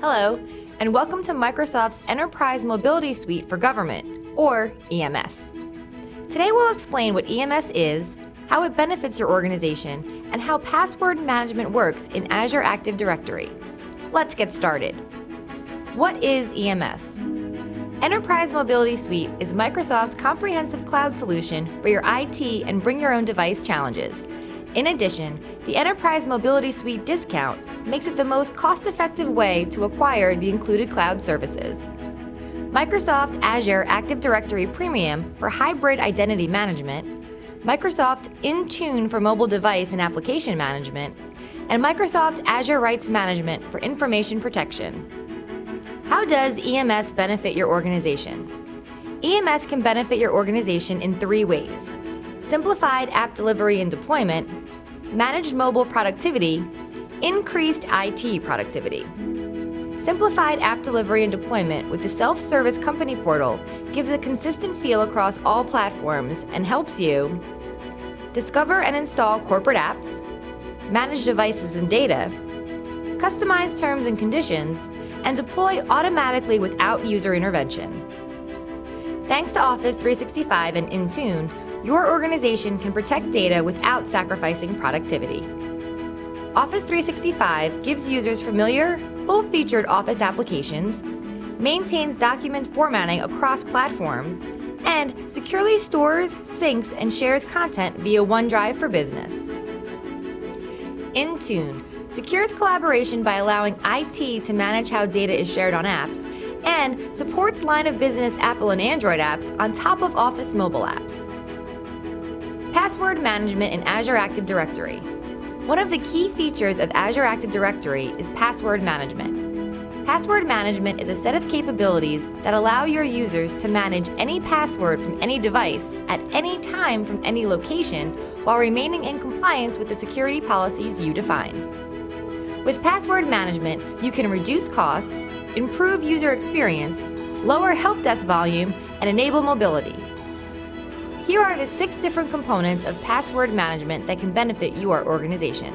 Hello, and welcome to Microsoft's Enterprise Mobility Suite for Government, or EMS. Today we'll explain what EMS is, how it benefits your organization, and how password management works in Azure Active Directory. Let's get started. What is EMS? Enterprise Mobility Suite is Microsoft's comprehensive cloud solution for your IT and bring your own device challenges. In addition, the Enterprise Mobility Suite discount makes it the most cost-effective way to acquire the included cloud services. Microsoft Azure Active Directory Premium for hybrid identity management, Microsoft Intune for mobile device and application management, and Microsoft Azure Rights Management for information protection. How does EMS benefit your organization? EMS can benefit your organization in 3 ways: simplified app delivery and deployment, managed mobile productivity, increased IT productivity. Simplified app delivery and deployment with the self-service company portal gives a consistent feel across all platforms and helps you discover and install corporate apps, manage devices and data, customize terms and conditions, and deploy automatically without user intervention. Thanks to Office 365 and Intune, your organization can protect data without sacrificing productivity. Office 365 gives users familiar, full-featured Office applications, maintains document formatting across platforms, and securely stores, syncs, and shares content via OneDrive for Business. Intune secures collaboration by allowing IT to manage how data is shared on apps, and supports line-of-business Apple and Android apps on top of Office mobile apps. Password management in Azure Active Directory. One of the key features of Azure Active Directory is password management. Password management is a set of capabilities that allow your users to manage any password from any device at any time from any location while remaining in compliance with the security policies you define. With password management, you can reduce costs, improve user experience, lower help desk volume, and enable mobility. Here are the 6 different components of password management that can benefit your organization.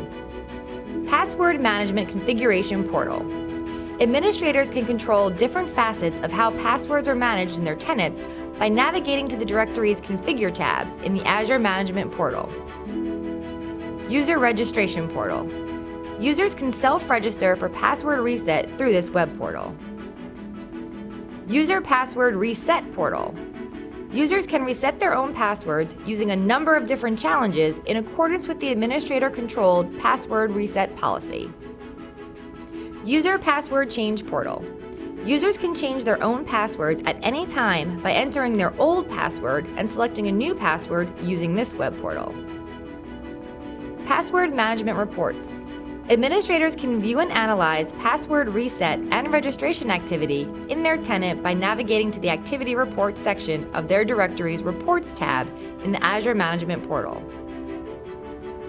Password Management Configuration Portal. Administrators can control different facets of how passwords are managed in their tenants by navigating to the directory's Configure tab in the Azure Management Portal. User Registration Portal. Users can self-register for password reset through this web portal. User Password Reset Portal. Users can reset their own passwords using a number of different challenges in accordance with the administrator-controlled password reset policy. User Password Change Portal. Users can change their own passwords at any time by entering their old password and selecting a new password using this web portal. Password Management Reports. Administrators can view and analyze password reset and registration activity in their tenant by navigating to the Activity Reports section of their directory's Reports tab in the Azure Management Portal.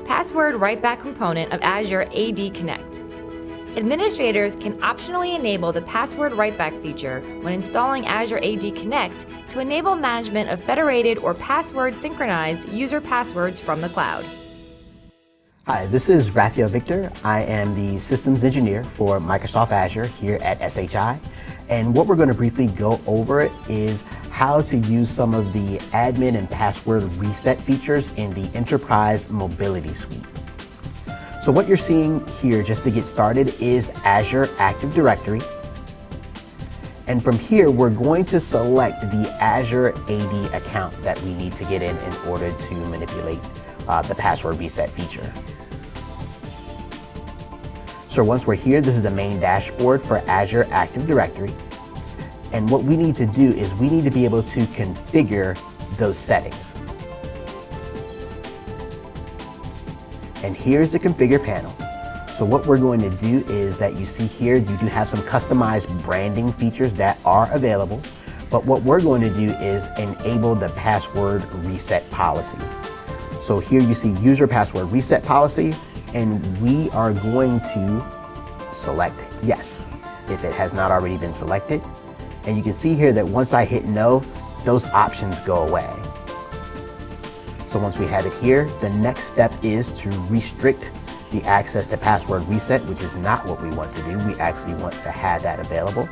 Password Writeback component of Azure AD Connect. Administrators can optionally enable the Password Writeback feature when installing Azure AD Connect to enable management of federated or password synchronized user passwords from the cloud. Hi, this is Raphael Victor. I am the Systems Engineer for Microsoft Azure here at SHI. And what we're going to briefly go over is how to use some of the admin and password reset features in the Enterprise Mobility Suite. So what you're seeing here, just to get started, is Azure Active Directory. And from here, we're going to select the Azure AD account that we need to get in order to manipulate the password reset feature. So once we're here, this is the main dashboard for Azure Active Directory. And what we need to do is we need to be able to configure those settings. And here's the configure panel. So what we're going to do is that you see here, you do have some customized branding features that are available. But what we're going to do is enable the password reset policy. So here you see user password reset policy, and we are going to select yes if it has not already been selected. And you can see here that once I hit no, those options go away. So once we have it here, the next step is to restrict the access to password reset, which is not what we want to do. We actually want to have that available.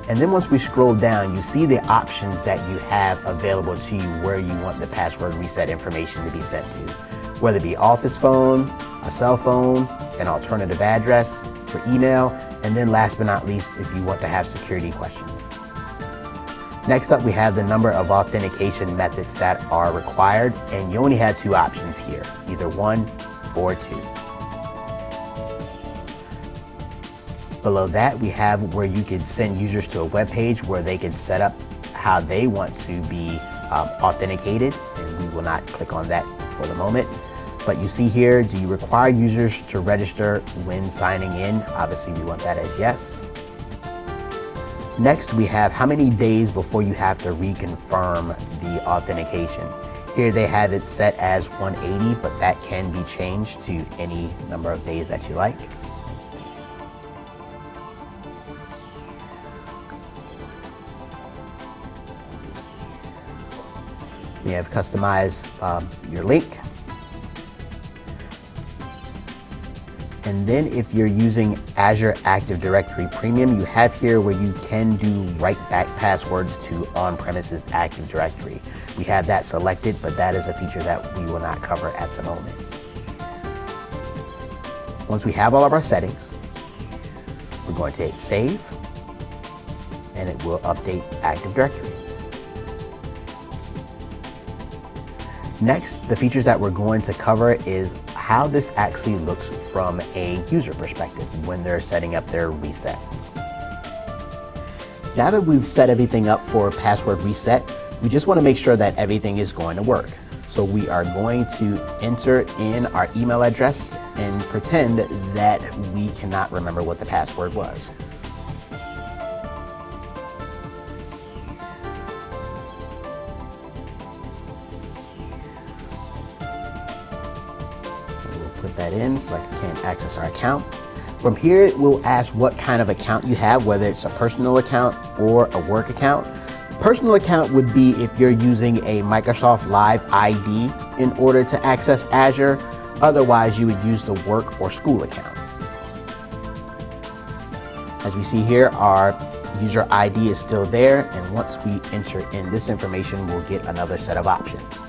And then once we scroll down, you see the options that you have available to you where you want the password reset information to be sent to, whether it be office phone, a cell phone, an alternative address for email, and then last but not least, if you want to have security questions. Next up, we have the number of authentication methods that are required, and you only have two options here, either 1 or 2. Below that, we have where you could send users to a web page where they could set up how they want to be authenticated, and we will not click on that for the moment. But you see here, do you require users to register when signing in? Obviously, we want that as yes. Next, we have how many days before you have to reconfirm the authentication. Here they have it set as 180, but that can be changed to any number of days that you like. You have customize your link. And then if you're using Azure Active Directory Premium, you have here where you can do write back passwords to on-premises Active Directory. We have that selected, but that is a feature that we will not cover at the moment. Once we have all of our settings, we're going to hit save, and it will update Active Directory. Next, the features that we're going to cover is how this actually looks from a user perspective when they're setting up their reset. Now that we've set everything up for password reset, we just want to make sure that everything is going to work. So we are going to enter in our email address and pretend that we cannot remember what the password was. Put that in so I can access our account. From here, it will ask what kind of account you have, whether it's a personal account or a work account. Personal account would be if you're using a Microsoft Live ID in order to access Azure. Otherwise, you would use the work or school account. As we see here, our user ID is still there, and once we enter in this information, we'll get another set of options.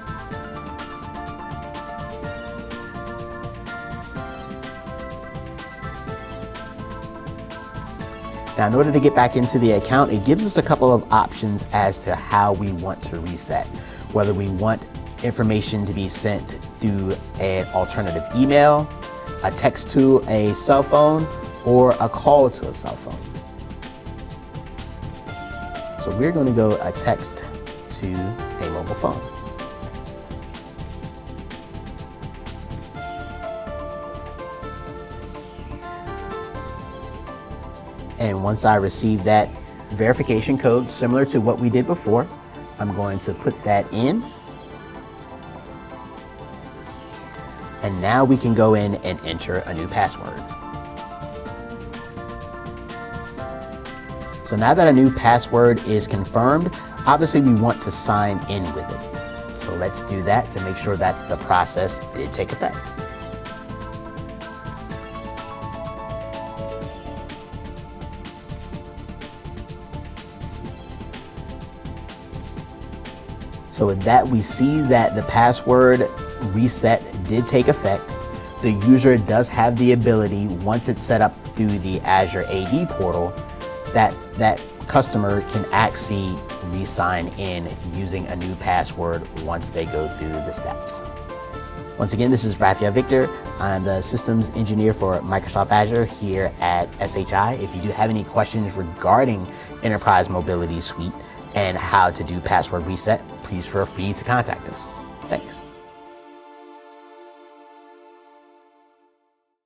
Now, in order to get back into the account, it gives us a couple of options as to how we want to reset. Whether we want information to be sent through an alternative email, a text to a cell phone, or a call to a cell phone. So we're going to go a text to a mobile phone. And once I receive that verification code, similar to what we did before, I'm going to put that in. And now we can go in and enter a new password. So now that a new password is confirmed, obviously we want to sign in with it. So let's do that to make sure that the process did take effect. So with that, we see that the password reset did take effect. The user does have the ability, once it's set up through the Azure AD portal, that customer can actually re-sign in using a new password once they go through the steps. Once again, this is Rafael Victor. I'm the systems engineer for Microsoft Azure here at SHI. If you do have any questions regarding Enterprise Mobility Suite and how to do password reset, please feel free to contact us. Thanks.